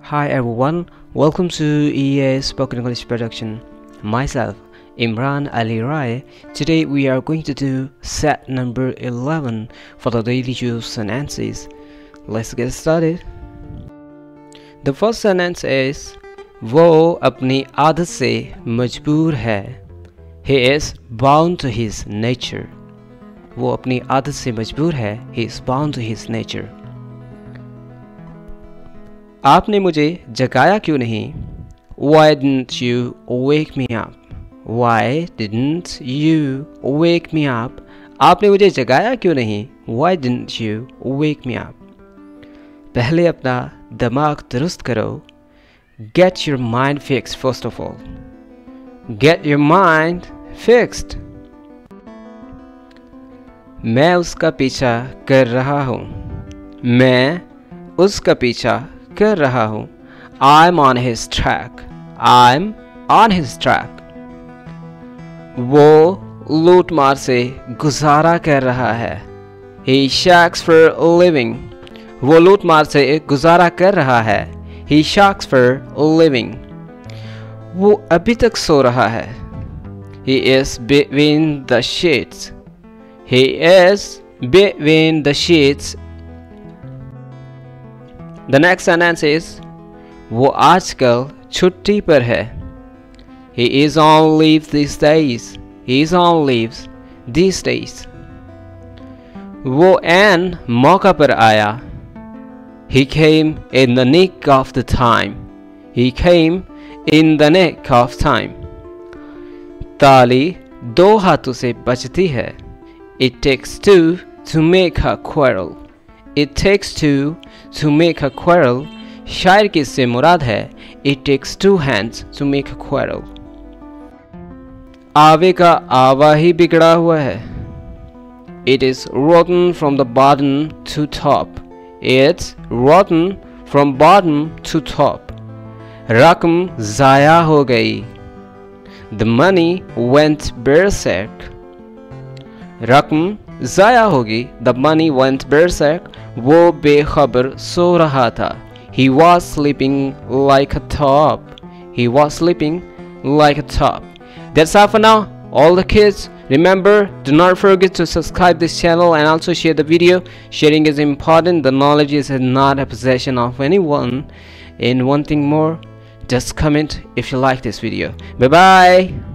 Hi everyone, welcome to EA Spoken English Production. Myself, Imran Ali Rai. Today we are going to do set number 11 for the daily use sentences. Let's get started. The first sentence is वो अपनी आदत से मजबूर है. He is bound to his nature. वो अपनी आदत से मजबूर है. He is bound to his nature. आपने मुझे जगाया क्यों नहीं? Why didn't you wake me up? Why didn't you wake me up? आपने मुझे जगाया क्यों नहीं? Why didn't you wake me up? पहले अपना दिमाग दुरुस्त करो. Get your mind fixed first of all. Get your mind fixed. मैं उसका पीछा कर रहा हूँ. मैं उसका पीछा कर रहा हूँ. I'm on his track. I'm on his track. वो लूट मार से गुजारा कर रहा है. He shacks for a living. वो लूट मार से गुजारा कर रहा है. He shacks for a living. वो अभी तक सो रहा है. He is between the sheets. He is between the sheets. The next sentence is वो आजकल छुट्टी पर है. He is on leave these days. He is on leave these days. वो ऐन मौका पर आया. He came in the nick of the time. He came in the nick of time. ताली दो हाथों से बजती है. It takes two to make a quarrel. It takes two to make a quarrel. शायर की इससे मुराद है It takes two hands to make a quarrel. आवे का आवा ही बिगड़ा हुआ है. It is rotten from the bottom to top. It's rotten from bottom to top. रकम ज़ाया हो गई. The money went berserk. रकम ज़ाया होगी. The money went berserk. वो बेखबर सो रहा था. He was sleeping like a top. He was sleeping like a top. That's all for now. All the kids, remember, do not forget to subscribe this channel and also share the video. Sharing is important. The knowledge is not a possession of anyone. And one thing more, just comment if you like this video. Bye bye.